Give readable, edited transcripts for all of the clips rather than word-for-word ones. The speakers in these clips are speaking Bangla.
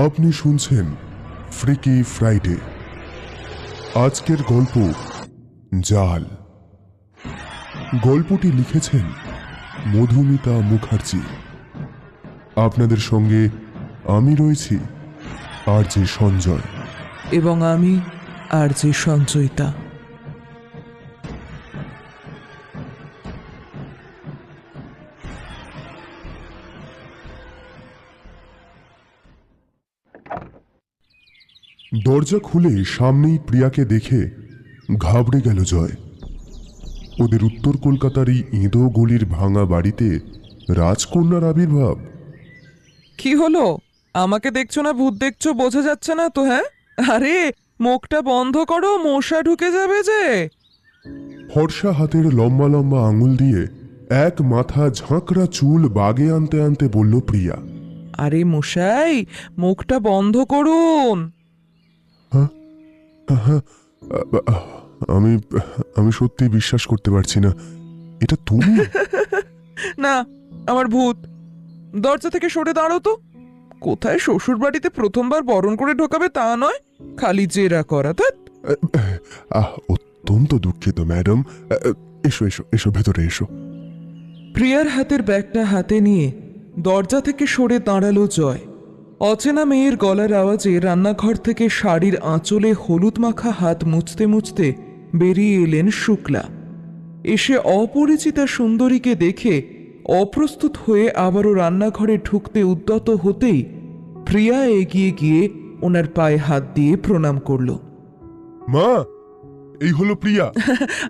আপনি শুনছেন ফ্রিকি ফ্রাইডে। আজকের গল্প জাল। গল্পটি লিখেছেন মধুমিতা মুখার্জি। আপনাদের সঙ্গে আমি রয়েছি আরজে সঞ্জয় এবং আমি আরজে সঞ্জয়িতা। দরজা খুলে সামনেই প্রিয়াকে দেখে ঘাবড়ে গেল জয়। ওদের উত্তর কলকাতার এই ইঁদো গলির ভাঙা বাড়িতে রাজকন্যার আবির্ভাব। কি হলো? আমাকে দেখছো না ভূত দেখছো বোঝা যাচ্ছে না তো? হ্যাঁ, আরে মুখটা বন্ধ করো, মশা ঢুকে যাবে যে। ফর্সা হাতের লম্বা লম্বা আঙুল দিয়ে এক মাথা ঝাঁকড়া চুল বাগে আনতে আনতে বলল প্রিয়া। আরে মশাই, মুখটা বন্ধ করুন। আমি আমি সত্যি বিশ্বাস করতে পারছি না, এটা তুমি? না, আমার ভূত। দরজা থেকে সরে দাঁড়ো তো। কোথায় শ্বশুর বাড়িতে প্রথমবার বরণ করে ঢোকাবে তা নয়, খালি জেরা করা। ধ্যাৎ। অত্যন্ত দুঃখিত ম্যাডাম। এসো এসো এসো, ভেতরে এসো। প্রিয়ার হাতের ব্যাগটা হাতে নিয়ে দরজা থেকে সরে দাঁড়ালো জয়। অচেনা মেয়ের গলার আওয়াজে রান্নাঘর থেকে শাড়ির আঁচলে হলুদ মাখা হাত মুছতে মুছতে বেরিয়ে এলেন শুক্লা। এসে অপরিচিতা সুন্দরীকে দেখে অপ্রস্তুত হয়ে আবারও রান্নাঘরে ঢুকতে উদ্যত হতেই প্রিয়া এগিয়ে গিয়ে ওনার পায়ে হাত দিয়ে প্রণাম করল। মা, এই হলো প্রিয়া।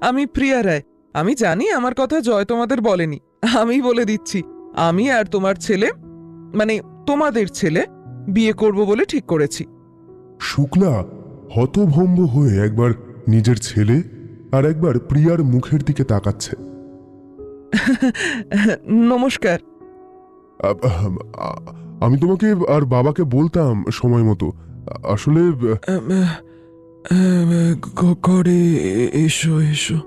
আমি প্রিয়া রায়। আমি জানি আমার কথা জয় তোমাদের বলেনি, আমি বলে দিচ্ছি। আমি আর তোমার ছেলে, মানে তোমাদের ছেলে, বিয়ে করব বলে ঠিক করেছি। শুক্লা হতভম্ব হয়ে একবার নিজের ছেলে আর একবার প্রিয়ার মুখের দিকে তাকাচ্ছে। নমস্কার। আমি তোমাকে আর বাবাকে বলতাম সময় মতো। আসলে ঘরে এসো এসো।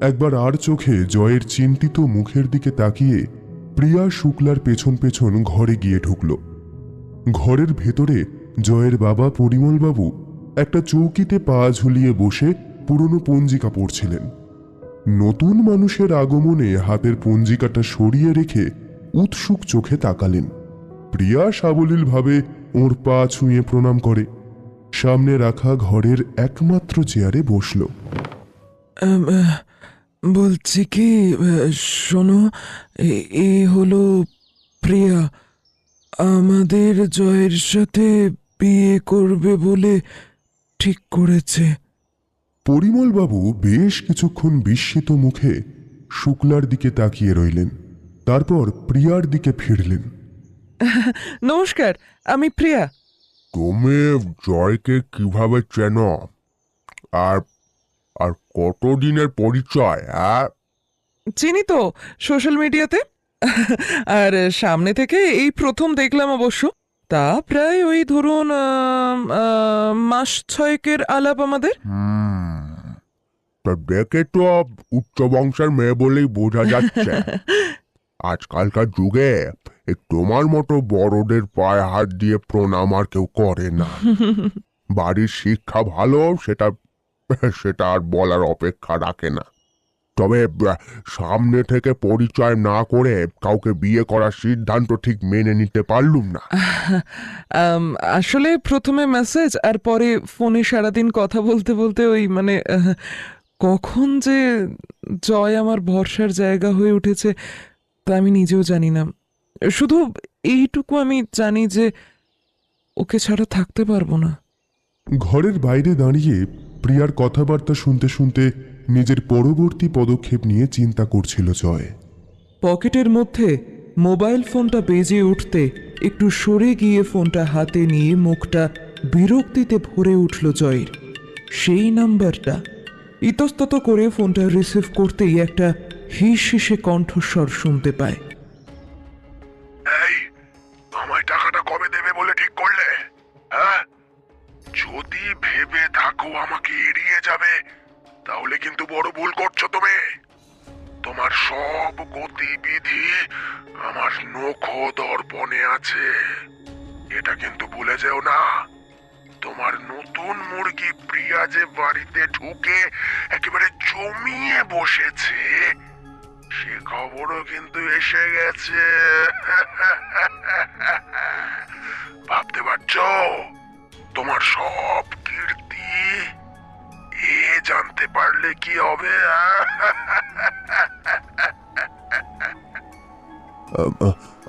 একবার আর চোখে জয়ের চিন্তিত মুখের দিকে তাকিয়ে প্রিয়া শুক্লার পেছন পেছন ঘরে গিয়ে ঢুকল। ঘরের ভেতরে জয়ের বাবা পরিমলবাবু একটা চৌকিতে পা ঝুলিয়ে বসে পুরনো পঞ্জিকা পড়ছিলেন। নতুন মানুষের আগমনে হাতের পঞ্জিকাটা সরিয়ে রেখে উৎসুক চোখে তাকালেন। প্রিয়া সাবলীলভাবে ওর পা ছুঁয়ে প্রণাম করে সামনে রাখা ঘরের একমাত্র চেয়ারে বসল। বলছি কি, শোনো, এ হলো প্রিয়া। আমাদের জয়ের সাথে বিয়ে করবে বলে ঠিক করেছে। পরিমলবাবু বেশ কিছুক্ষণ বিস্মিত মুখে শুক্লার দিকে তাকিয়ে রইলেন, তারপর প্রিয়ার দিকে ফিরলেন। নমস্কার, আমি প্রিয়া। তুমি জয়কে কিভাবে চেনো? আর আর কতদিনের পরিচয়? চিনি তো, সোশ্যাল মিডিয়াতে। আর সামনে থেকে এই প্রথম দেখলাম অবশ্য। তা প্রায় ওই ধরুন মাস ছয়েকের আলাপ আমাদের। তা দেখে তো উচ্চ বংশের মেয়ে বলেই বোঝা যাচ্ছে। আজকালকার যুগে তোমার মতো বড়দের পায়ে হাত দিয়ে প্রণাম আর কেউ করে না। বাড়ির শিক্ষা ভালো, সেটা সেটা আর বলার অপেক্ষা রাখে না। তবে সামনে থেকে পরিচয় না করে কাউকে বিয়ে করার সিদ্ধান্ত ঠিক মেনে নিতে পারলুম না। আসলে প্রথমে মেসেজ আর পরে ফোনে সারাদিন কথা বলতে বলতে ওই মানে কখন যে জয় আমার ভরসার জায়গা হয়ে উঠেছে তা আমি নিজেও জানি না। শুধু এইটুকু আমি জানি যে ওকে ছাড়া থাকতে পারবো না। ঘরের বাইরে দাঁড়িয়ে প্রিয়ার কথাবার্তা শুনতে শুনতে নিজের পরবর্তী পদক্ষেপ নিয়ে চিন্তা করছিল জয়। পকেটের মধ্যে মোবাইল ফোনটা বেজে উঠতে একটু সরে গিয়ে ফোনটা হাতে নিয়ে মুখটা বিরক্তিতে ভরে উঠল জয়ের। সেই নাম্বারটা। ইতস্তত করে ফোনটা রিসিভ করতেই একটা হিস হিসে কণ্ঠস্বর শুনতে পায়। এই, আমায় টাকাটা কবে দেবে বলে ঠিক করলে? হ্যাঁ, যদি ভেবে থাকো আমাকে এড়িয়ে যাবে তাহলে কিন্তু বড় ভুল করছো তুমি। তোমার সব গতিবিধি আমার নখ দর্পণে আছে। এটা কিন্তু ভুলে যেও না, তোমার নতুন মুরগি প্রিয়া যে বাড়িতে ঢুকে একেবারে জমিয়ে বসেছে, সে খবরও কিন্তু এসে গেছে। ভাবতে পারছো তোমার সব কীর্তি এ জানতে পারলে কি হবে?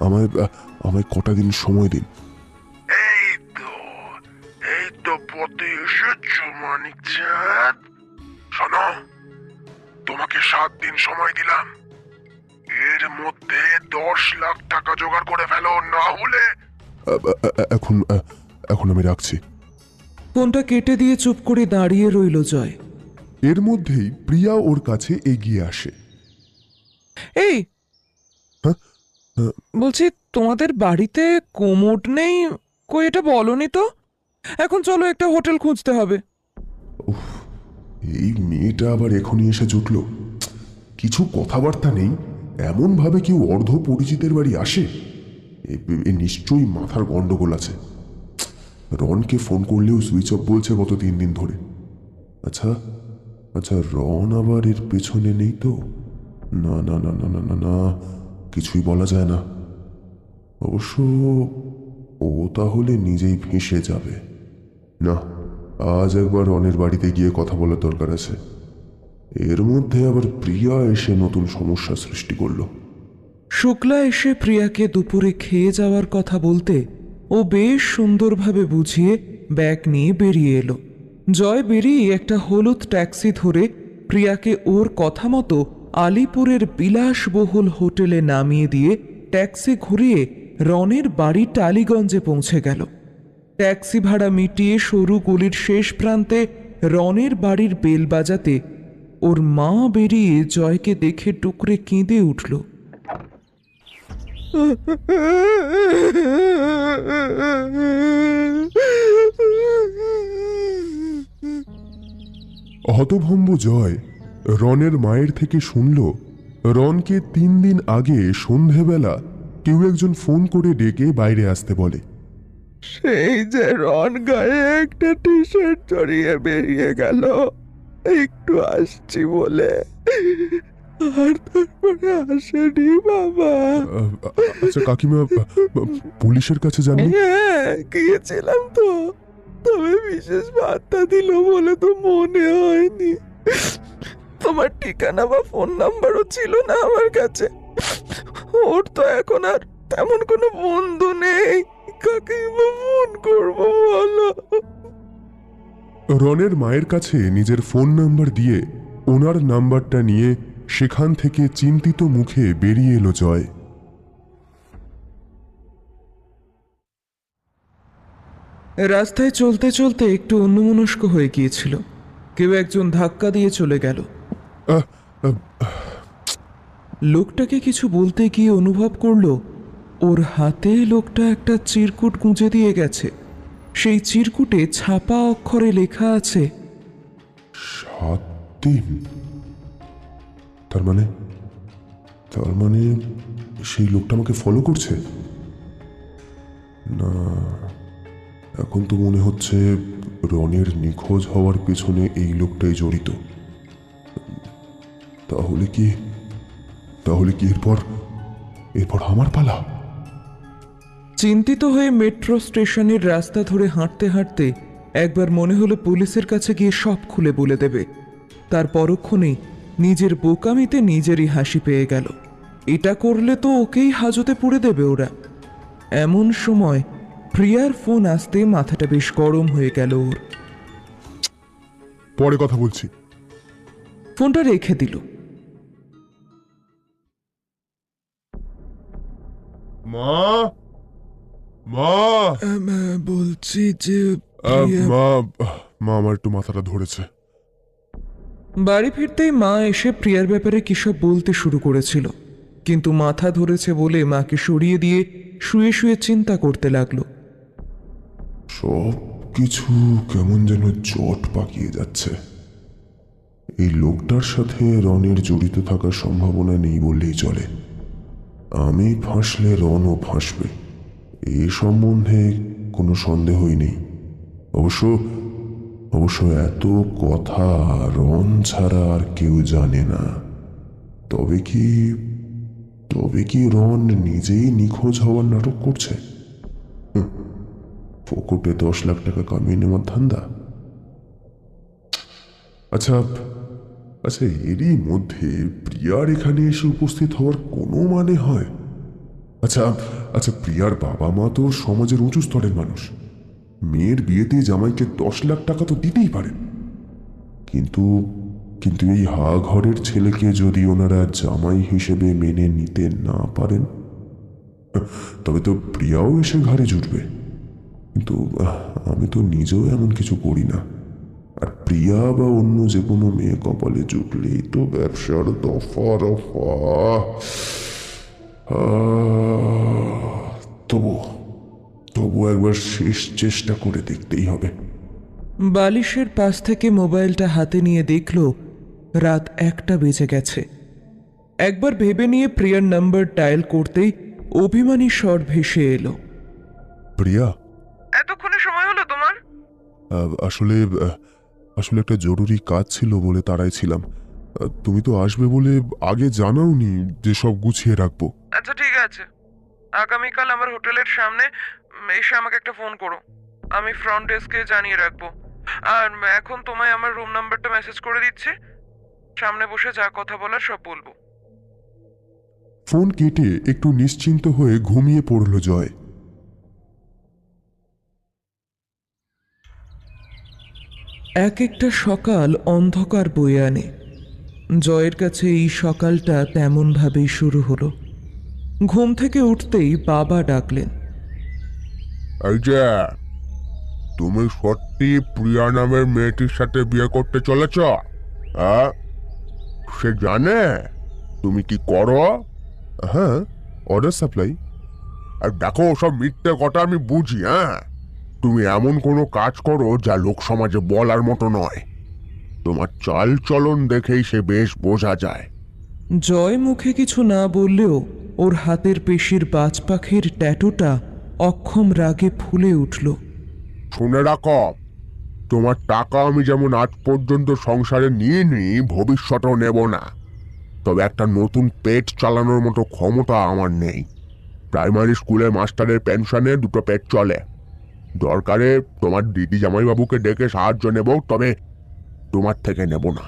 আমায় আমায় কটা দিন সময় দিন। এই তো এই তো পথে এসেছো মানিক চাঁদ। শোনো, তোমাকে 7 দিন সময় দিলাম, এর মধ্যে 10 লাখ টাকা জোগাড় করে ফেলো, না হলে এখন এখন আমি রাখছি। ফোনটা কেটে দিয়ে চুপ করে দাঁড়িয়ে রইল জয়। এর মধ্যেই প্রিয়া ওর কাছে এগিয়ে আসে। এই হ্যাঁ? বলছি, তোমাদের বাড়িতে কোমোড নেই, কই এটা বলনি তো? এখন চলো, একটা হোটেল খুঁজতে হবে। উফ, এই মেয়েটা আবার এখনই এসে জুটলো। কিছু কথাবার্তা নেই, এমন ভাবে কেউ অর্ধ পরিচিতের বাড়ি আসে? এ নিশ্চয়ই মাথার গন্ডগোল আছে। রনকে ফোন করলেও সুইচ অফ বলছে গত 3 দিন ধরে। আচ্ছা আচ্ছা, রন আবার এর পেছনে নেই তো? না না না না না না না, কিছুই বলা যায় না। অবশ্য ও তাহলে নিজেই ফেঁসে যাবে। না, আজ একবার রনের বাড়িতে গিয়ে কথা বলার দরকার আছে। এর মধ্যে আবার প্রিয়া এসে নতুন সমস্যা সৃষ্টি করলো। শুক্লা এসে প্রিয়াকে দুপুরে খেয়ে যাওয়ার কথা বলতে ও বেশ সুন্দরভাবে বুঝিয়ে ব্যাগ নিয়ে বেরিয়ে এলো। জয় বেরিয়ে একটা হলুদ ট্যাক্সি ধরে প্রিয়াকে ওর কথা মতো আলিপুরের বিলাসবহুল হোটেলে নামিয়ে দিয়ে ট্যাক্সি ঘুরিয়ে রনের বাড়ি টালিগঞ্জে পৌঁছে গেল। ট্যাক্সি ভাড়া মিটিয়ে সরু গলির শেষ প্রান্তে রনের বাড়ির বেল বাজাতে ওর মা বেরিয়ে জয়কে দেখে টুকরে কেঁদে উঠল। হতভম্ব জয় রনের মায়ের থেকে শুনল রনকে 3 দিন আগে সন্ধেবেলা কেউ একজন ফোন করে ডেকে বাইরে আসতে বলে। সেই যে রন গায়ে একটা টি শার্ট জড়িয়ে বেরিয়ে গেল একটু আসছি বলে, আর তারপরে আসেনি বাবা। আচ্ছা কাকিমা, পুলিশের কাছে জানি? হ্যাঁ, গিয়েছিলাম তো, তবে বিশেষ বার্তা দিল বলে তো মনে হয়নি। তোমার ঠিকানা বা ফোন নাম্বারও ছিল না আমার কাছে। ওর তো এখন আর তেমন কোনো বন্ধু নেই, কাকে ফোন করবো বলো? রনের মায়ের কাছে নিজের ফোন নাম্বার দিয়ে ওনার নাম্বারটা নিয়ে সেখান থেকে চিন্তিত মুখে বেরিয়ে এলো জয়। রাস্তায় চলতে চলতে একটু অন্যমনস্ক হয়ে গিয়েছিল। কেউ একজন ধাক্কা দিয়ে চলে গেল। আহ, আহ, লোকটাকে কিছু বলতে গিয়ে অনুভব করলো ওর হাতে লোকটা একটা চিরকুট গুঁজে দিয়ে গেছে। সেই চিরকুটে ছাপা অক্ষরে লেখা আছে 7 দিন। তার মানে সেই লোকটা আমাকে ফলো করছে। না, এখন তো মনে হচ্ছে রনের নিখোঁজ হওয়ার পেছনে এই লোকটাই জড়িত। তাহলে কি এরপর আমার পালা? চিন্তিত হয়ে মেট্রো স্টেশনের রাস্তা ধরে হাঁটতে হাঁটতে একবার মনে হলো পুলিশের কাছে গিয়ে সব খুলে বলে দেবে। তার পরক্ষণেই নিজের বোকামিতে নিজেরই হাসি পেয়ে গেল। এটা করলে তো ওকেই হাজতে পুড়ে দেবে ওরা। এমন সময় প্রিয়ার ফোন আসতে মাথাটা বেশ গরম হয়ে গেল ওর। পরে কথা বলছি। ফোনটা রেখে দিল। মা মা বলছি যে মা মা আমার একটু মাথাটা ধরেছে। বাড়ি ফিরতেই মা এসে প্রিয়ার ব্যাপারে কিসব বলতে শুরু করেছিল, কিন্তু মাথা ধরেছে বলে মাকে সরিয়ে দিয়ে শুয়ে শুয়ে চিন্তা করতে লাগলো। সব কিছু কেমন যেন জট পাকিয়ে যাচ্ছে। এই লোকটার সাথে রনের জড়িত থাকার সম্ভাবনা নেই বললেই চলে। আমি ফাঁসলে রনও ফাঁসবে, এ সম্বন্ধে কোনো সন্দেহই নেই। অবশ্য অবশ্য এত কথা রন ছাড়া আর কেউ জানে না। তবে কি তবে কি রন নিজেই নিখোঁজ হওয়ার নাটক করছে? ফোকটে 10 লাখ টাকা কামিয়ে নেওয়ার ধান্দা। আচ্ছা আচ্ছা, এরই মধ্যে প্রিয়ার এখানে এসে উপস্থিত হওয়ার কোনো মানে হয়? আচ্ছা আচ্ছা, প্রিয়ার বাবা মা তো সমাজের উঁচু স্তরের মানুষ। মেয়ের বিয়েতে জামাইকে 10 লাখ টাকা তো দিতেই পারেন। কিন্তু কিন্তু এই হা ঘরের ছেলেকে যদি ওনারা জামাই হিসেবে মেনে নিতে না পারেন, তবে তো প্রিয়াও এসে ঘাড়ে জুটবে। কিন্তু আমি তো নিজেও এমন কিছু করি না। আর প্রিয়া বা অন্য যে কোনো মেয়ে কপালে জুটলেই তো ব্যবসার দফা রফা। তবু তবু একবার শেষ চেষ্টা করে দেখতেই হবে। বালিশের পাশ থেকে মোবাইলটা হাতে নিয়ে দেখল রাত 1টা বেজে গেছে। একবার ভেবে নিয়ে প্রিয়ার নাম্বার ডায়াল করতেই অভিমানী স্বর ভেসে এলো। প্রিয়া, এতক্ষণে সময় হলো তোমার? আসলে আসলে একটা জরুরি কাজ ছিল বলে তাড়ায় ছিলাম। তুমি তো আসবে বলে আগে জানাওনি যে সব গুছিয়ে রাখবো। আচ্ছা ঠিক আছে, আগামীকাল আমার হোটেলের সামনে এসে আমাকে একটা ফোন করো, আমি ফ্রন্ট ডেস্কে জানিয়ে রাখবো। আর এখন তোমায় আমার রুম নাম্বারটা মেসেজ করে দিচ্ছি, সামনে বসে যা কথা বলার সব বলবো। ফোন কেটে একটু নিশ্চিন্ত হয়ে ঘুমিয়ে পড়ল জয়। এক একটা সকাল অন্ধকার বয়ে আনে। জয়ের কাছে এই সকালটা তেমনভাবেই শুরু হলো। ঘুম থেকে উঠতেই বাবা ডাকলেন। এই যে, তুমি সত্যি প্রিয়া নামের মেয়েটির সাথে বিয়ে করতে চলেছ? সে জানে তুমি কি করো? হ্যাঁ, অর্ডার সাপ্লাই। আর দেখো, সব মিথ্যে কথা আমি বুঝি। তুমি এমন কোনো কাজ করো যা লোক সমাজে বলার মতো নয়। তোমার চাল চলন দেখেই সে বেশ বোঝা যায়। জয় মুখে কিছু না বললেও ওর হাতের পেশির বাজ পাখির ট্যাটুটা অক্ষম রাগে ফুলে উঠল। শুনে রাখো, তোমার টাকা আমি যেমন আজ পর্যন্ত সংসারে নিয়ে নিই, ভবিষ্যতেও নেব না। তবে একটা নতুন পেট চালানোর মতো ক্ষমতা আমার নেই। প্রাইমারি স্কুলের মাস্টারের পেনশনে 2টো পেট চলে। দরকারে তোমার দিদি জামাইবাবুকে ডেকে সাহায্য নেব, তবে তোমার থেকে নেব না।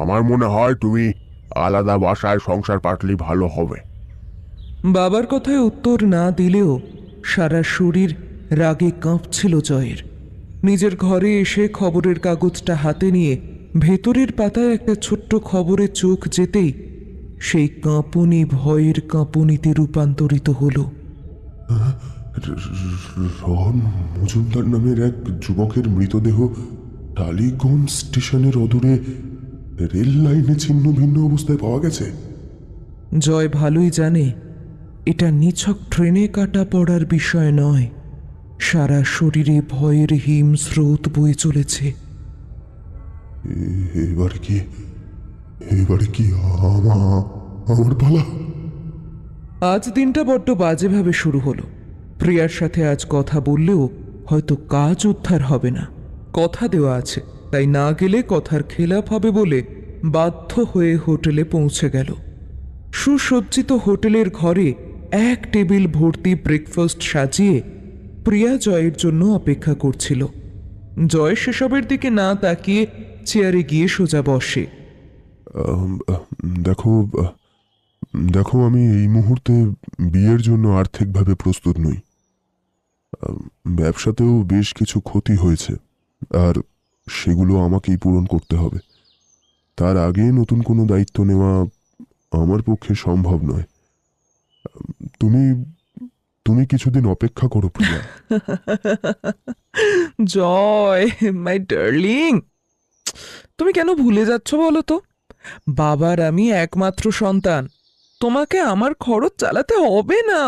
আমার মনে হয় তুমি আলাদা বাসায় সংসার পাতলেই ভালো হবে। বাবার কথায় উত্তর না দিলেও সারা শরীর রাগে কাঁপছিল জয়ের। নিজের ঘরে এসে খবরের কাগজটা হাতে নিয়ে ভেতরের পাতায় একটা ছোট্ট খবরে চোখ যেতেই সেই কাঁপুনি ভয়ের কাঁপুনিতে রূপান্তরিত হলো। রন মজুমদার নামের এক যুবকের মৃতদেহ টালিগঞ্জ স্টেশনের অদূরে রেল লাইনে ছিন্ন ভিন্ন অবস্থায় পাওয়া গেছে। জয় ভালোই জানে এটা নিছক ট্রেনে কাটা পড়ার বিষয় নয়। সারা শরীরে ভয়ের হিম স্রোত বয়ে চলেছে। এবারে কি আমার পালা? আজ দিনটা বড্ড বাজেভাবে শুরু হলো। প্রিয়ার সাথে আজ কথা বললেও হয়তো কাজ উদ্ধার হবে না। কথা দেওয়া আছে, তাই না গেলে কথার খেলাপ হবে বলে বাধ্য হয়ে হোটেলে পৌঁছে গেল। সুসজ্জিত হোটেলের ঘরে এক টেবিল ভর্তি ব্রেকফাস্ট সাজিয়ে প্রিয়া জয়ের জন্য অপেক্ষা করছিল। জয় সেসবের দিকে না তাকিয়ে চেয়ারে গিয়ে সোজা বসে। দেখো দেখো, আমি এই মুহূর্তে বিয়ের জন্য আর্থিকভাবে প্রস্তুত নই। ব্যবসাতেও বেশ কিছু ক্ষতি হয়েছে, আর সেগুলো আমাকেই পূরণ করতে হবে। তার আগে নতুন কোনো দায়িত্ব নেওয়া আমার পক্ষে সম্ভব নয়। তুমি তুমি কিছুদিন অপেক্ষা করো প্রিয়া। জয় মাই ডার্লিং, তুমি কেন ভুলে যাচ্ছ বলো তো? বাবার আমি একমাত্র সন্তান। তোমাকে আমার খরচ চালাতে হবে না,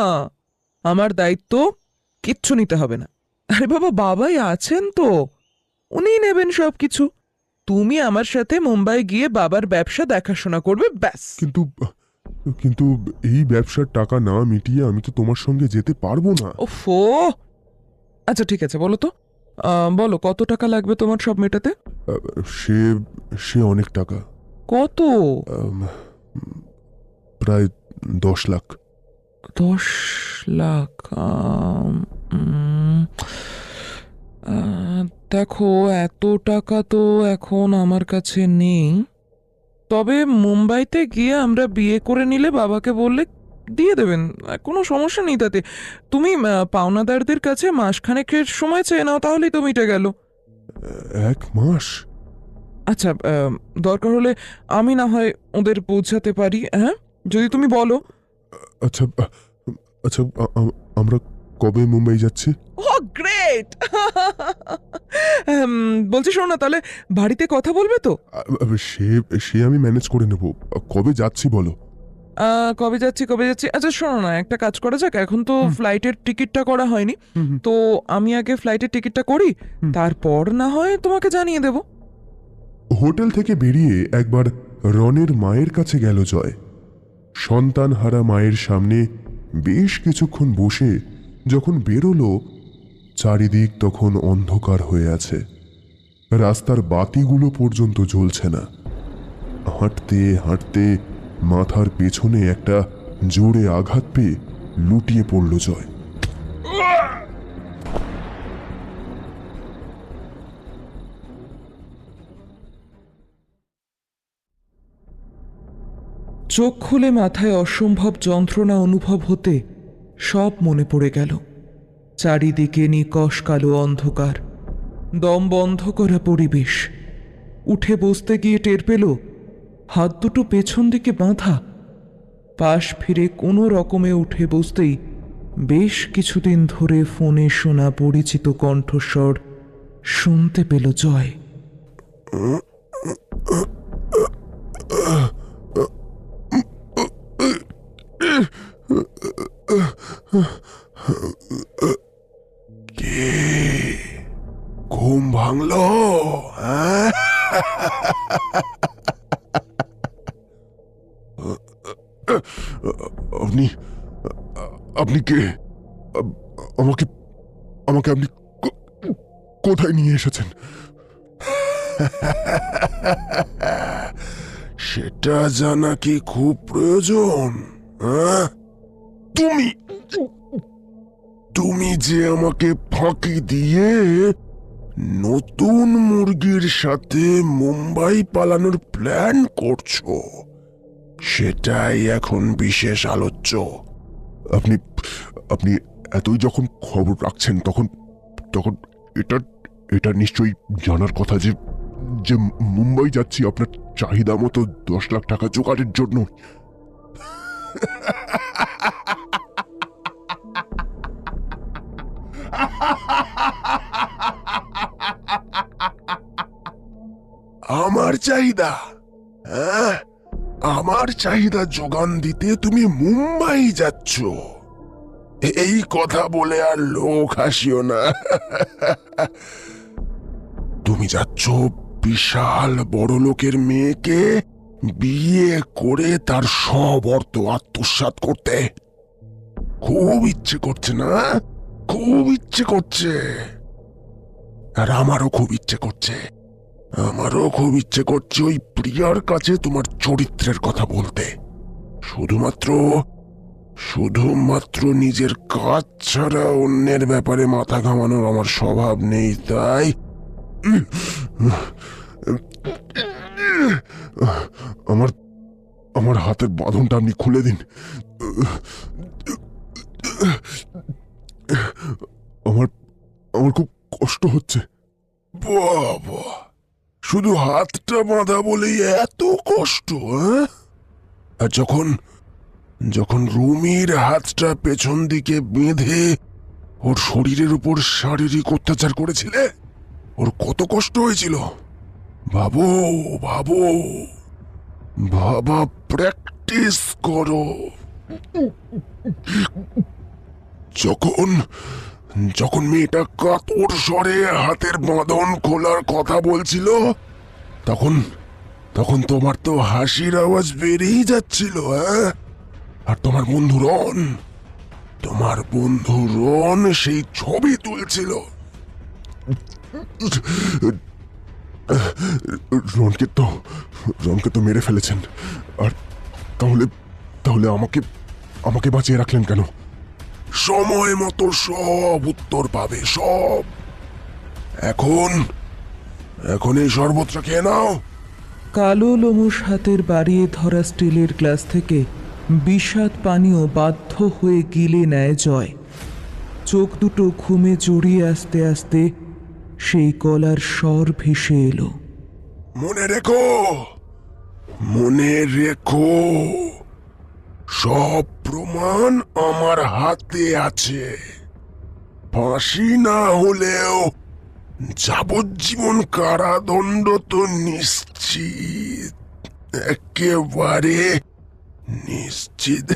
আমার দায়িত্ব কিচ্ছু নিতে হবে না। আরে বাবা, বাবাই আছেন তো, উনিই নেবেন সব কিছু। তুমি আমার সাথে মুম্বাই গিয়ে বাবার ব্যবসা দেখাশোনা করবে, ব্যাস। কিন্তু কিন্তু এই ব্যবসার টাকা না মিটিয়ে আমি তো তোমার সঙ্গে যেতে পারবো না। ওফো, আচ্ছা ঠিক আছে, বলো তো, বলো কত টাকা লাগবে তোমার সব মেটাতে? সে সে অনেক টাকা। কত? আম, প্রায় 10 লাখ। 10 লাখ? উম, দেখো, এত টাকা তো এখন আমার কাছে নেই। তবে মুম্বাইতে গিয়ে আমরা বিয়ে করে নিলে বাবাকে বললে দিয়ে দেবেন, কোনো সমস্যা নেই তাতে। তুমি পাওনাদারদের কাছে মাসখানেকের সময় চেয়ে নাও, তাহলেই তো মিটে গেল। 1 মাস? আচ্ছা, দরকার হলে আমি না হয় ওদের পৌঁছাতে পারি, হ্যাঁ, যদি তুমি বলো। আচ্ছা আচ্ছা, আমরা কবে মুম্বাই যাচ্ছি? ও গ্রেট! বলছি, শোনো না, তাহলে বাড়িতে কথা বলবে তো? সে সে আমি ম্যানেজ করে নেব। কবে যাচ্ছি বলো? কবে যাচ্ছি কবে যাচ্ছি, আচ্ছা শোনো না, একটা কাজ করা যাক, এখন তো ফ্লাইটের টিকিটটা করা হয়নি, তো আমি আগে ফ্লাইটের টিকিটটা করি, তারপর না হয় তোমাকে জানিয়ে দেব। হোটেল থেকে বেরিয়ে একবার রনের মায়ের কাছে গেল জয়। সন্তানহারা মায়ের সামনে বেশ কিছুক্ষণ বসে যখন বেরোলো, চারিদিক তখন অন্ধকার হয়ে আছে। রাস্তার বাতিগুলো পর্যন্ত জ্বলছে না। হাঁটতে হাঁটতে মাথার পেছনে একটা জোরে আঘাত পেয়ে লুটিয়ে পড়ল জয়। চোখ খুলে মাথায় অসম্ভব যন্ত্রণা অনুভব হতে সব মনে পড়ে গেল। চারিদিকে নিকষ কালো অন্ধকার, দম বন্ধ করা পরিবেশ। উঠে বসতে গিয়ে টের পেল হাত দুটো পেছন দিকে বাঁধা। পাশ ফিরে কোনো রকমে উঠে বসতেই বেশ কিছুদিন ধরে ফোনে শোনা পরিচিত কণ্ঠস্বর শুনতে পেল জয়। কে? ঘুম ভাঙলো? আপনি আপনি কে? আমাকে আমাকে আপনি কোথায় নিয়ে এসেছেন? সেটা জানা কি খুব প্রয়োজন? তুমি তুমি যে আমাকে ফাঁকি দিয়ে নতুন মুরগির সাথে মুম্বাই পালানোর প্ল্যান করছো, সেটাই এখন বিশেষ আলোচ্য। আপনি আপনি এতই যখন খবর রাখছেন, তখন তখন এটা এটা নিশ্চয়ই জানার কথা যে যে মুম্বাই যাচ্ছি আপনার চাহিদা মতো 10 লাখ টাকা জোগাড়ের জন্য। আমার চাহিদা? হ্যাঁ, আমার চাহিদা যোগান দিতে তুমি মুম্বাই যাচ্ছ? এই কথা বলে আর লোক হাসিও না। তুমি যাচ্ছ বিশাল বড় লোকের মেয়েকে বিয়ে করে তার সব অর্থ আত্মসাৎ করতে। খুব ইচ্ছে করছে না? খুব ইচ্ছে করছে। আর আমারও খুব ইচ্ছে করছে। আমারও খুব ইচ্ছে করছে ওই প্রিয়ার কাছে তোমার চরিত্রের কথা বলতে। শুধুমাত্র শুধুমাত্র নিজের কাজ ছাড়া অন্যের ব্যাপারে মাথা ঘামানোর আমার স্বভাব নেই, তাই আমার আমার হাতের বাঁধনটা আপনি খুলে দিন। আমার আমার খুব কষ্ট হচ্ছে। বাবা, শুধু হাতটা বাঁধা বলেই এত কষ্ট? আর যখন যখন রুমির হাতটা পেছন দিকে বেঁধে ওর শরীরের উপর শারীরিক অত্যাচার করেছিলে, ওর কত কষ্ট হয়েছিল ভাবো, ভাবো, ভাবা প্র্যাকটিস করো। যখন যখন মেয়েটা কাতর স্বরে হাতের বাঁধন খোলার কথা বলছিল, তখন তখন তোমার তো হাসির আওয়াজ বেরিয়ে যাচ্ছিল। আর তোমার বন্ধু রন, তোমার বন্ধু রন সেই ছবি তুলছিল। রনকে তো মেরে ফেলেছেন, আর তাহলে তাহলে আমাকে আমাকে বাঁচিয়ে রাখলেন কেন? সময় মতো সব উত্তর পাবে, সব। এখন এখন এই শরবতটা খেয়ে নাও। কালো লোমশ হাতের বাড়িয়ে ধরা স্টিলের গ্লাস থেকে বিষাদ পানীয় বাধ্য হয়ে গিলে নেয় জয়। চোখ দুটো ঘুমে জড়িয়ে আস্তে আস্তে সেই গলার স্বর ভেসে এলো। মনে রেখো, মনে রেখো, সব প্রমাণ আমার হাতে আছে। ফাঁসি না হলেও যাবজ্জীবন কারাদণ্ড তো নিশ্চিত, একেবারে নিশ্চিত।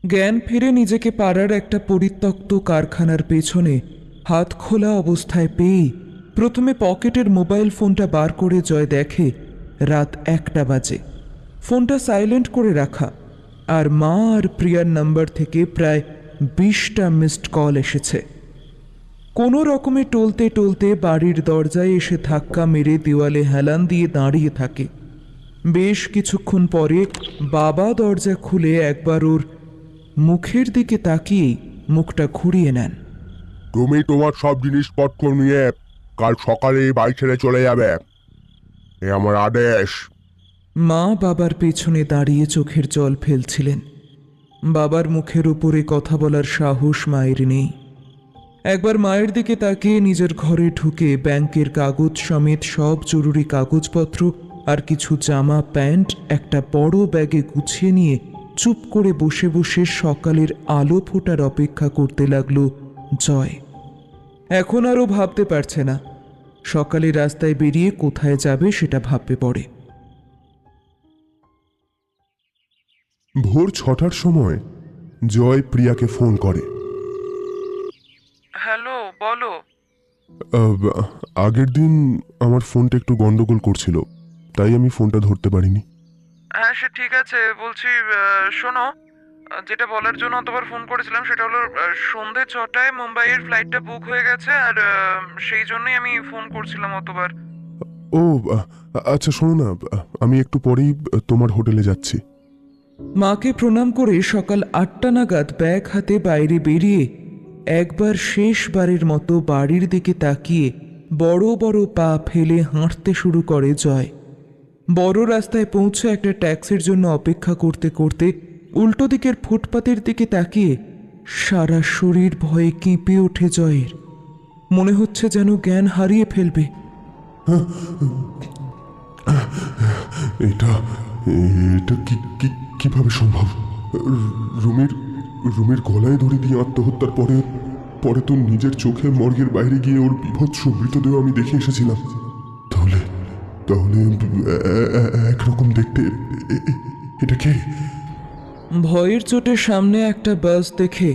জ্ঞান ফিরে নিজেকে পাড়ার একটা পরিত্যক্ত কারখানার পেছনে হাত খোলা অবস্থায় পেয়ে প্রথমে পকেটের মোবাইল ফোনটা বার করে জয় দেখে রাত 1টা বাজে। ফোনটা সাইলেন্ট করে রাখা, আর মা আর প্রিয়ার নাম্বার থেকে প্রায় 20টা মিসড কল এসেছে। কোনো রকমে টলতে টলতে বাড়ির দরজায় এসে ধাক্কা মেরে দেওয়ালে হেলান দিয়ে দাঁড়িয়ে থাকে। বেশ কিছুক্ষণ পরে বাবা দরজা খুলে একবার ওর মুখের দিকে তাকিয়েই মুখটা ঘুরিয়ে নেন। তুমি তোমার সব জিনিসপত্র নিয়ে কাল সকালে বাড়ি ছেড়ে চলে যাবে, এ আমার আদেশ। মা বাবার পেছনে দাঁড়িয়ে চোখের জল ফেলছিলেন। বাবার মুখের উপরে কথা বলার সাহস মায়ের নেই। একবার মায়ের দিকে তাকিয়ে নিজের ঘরে ঢুকে ব্যাংকের কাগজ সমেত সব জরুরি কাগজপত্র আর কিছু জামা প্যান্ট একটা বড় ব্যাগে গুছিয়ে নিয়ে চুপ করে বসে বসে সকালের আলো ফোটার অপেক্ষা করতে লাগলো জয়। এখন আরও ভাবতে পারছে না, সকালে রাস্তায় বেরিয়ে কোথায় যাবে সেটা ভাববে পড়ে। ভোর 6টার সময় জয় প্রিয়াকে ফোন করে। হ্যালো, বলো। আগের দিন আমার ফোনটা একটু গন্ডগোল করছিল, তাই আমি ফোনটা ধরতে পারিনি। হ্যাঁ, সে ঠিক আছে। বলছি, শোনো, যেটা বলার জন্য অতবার ফোন করেছিলাম সেটা হলো সন্ধে 6টায় মুম্বাইয়ের ফ্লাইটটা বুক হয়ে গেছে, আর সেই জন্যই আমি ফোন করছিলাম অতবার। ও আচ্ছা, শোনো না, আমি একটু পরেই তোমার হোটেলে যাচ্ছি। মাকে প্রণাম করে সকাল 8টা নাগাদ ব্যাগ হাতে বাইরে বেরিয়ে একবার শেষবারের মতো বাড়ির দিকে তাকিয়ে বড় বড় পা ফেলে হাঁটতে শুরু করে জয়। বড় রাস্তায় পৌঁছে একটা ট্যাক্সির জন্য অপেক্ষা করতে করতে উল্টো দিকের ফুটপাতের দিকে তাকিয়ে সারা শরীর ভয়ে কেঁপে ওঠে জয়ের। মনে হচ্ছে যেন জ্ঞান হারিয়ে ফেলবে। এটা এটা কিভাবে সম্ভব? রুমির গলায় দড়ি দিয়ে আত্মহত্যার পরে পরে তো নিজের চোখে মর্গের বাইরে গিয়ে ওর বিভৎস মৃতদেহ আমি দেখে এসেছিলাম। তাহলে তাহলে একরকম দেখতে এটা কে? ভয়ের চোটে সামনে একটা বাস দেখে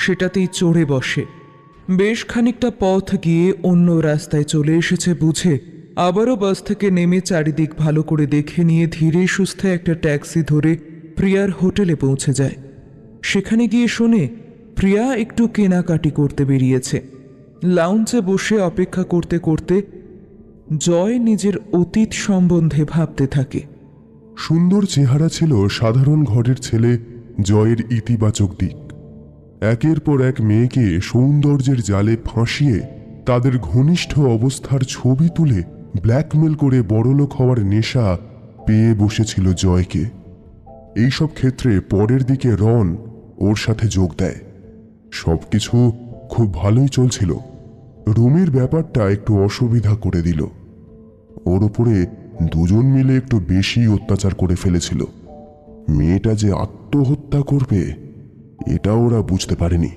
সেটাতেই চড়ে বসে। বেশ খানিকটা পথ গিয়ে অন্য রাস্তায় চলে এসেছে বুঝে আবারও বাস থেকে নেমে চারিদিক ভালো করে দেখে নিয়ে ধীরে সুস্থে একটা ট্যাক্সি ধরে প্রিয়ার হোটেলে পৌঁছে যায়। সেখানে গিয়ে শোনে প্রিয়া একটু কেনাকাটি করতে বেরিয়েছে। লাউঞ্জে বসে অপেক্ষা করতে করতে জয় নিজের অতীত সম্বন্ধে ভাবতে থাকে। সুন্দর চেহারা ছিল সাধারণ ঘরের ছেলে জয়ের ইতিবাচক দিক। একের পর এক মেয়েকে সৌন্দর্যের জালে ফাঁসিয়ে তাদের ঘনিষ্ঠ অবস্থার ছবি তুলে ব্ল্যাকমেল করে বড়লোক হওয়ার নেশা পেয়ে বসেছিল জয়কে। এইসব ক্ষেত্রে পরের দিকে রন ওর সাথে যোগ দেয়। সবকিছু খুব ভালোই চলছিল। রুমির ব্যাপারটা একটু অসুবিধা করে দিল। ওর উপরে দুজন মিলে একটু বেশি অত্যাচার করে ফেলেছিল। মেয়েটা যে আত্মহত্যা করবে এটা ওরা বুঝতে পারেনি।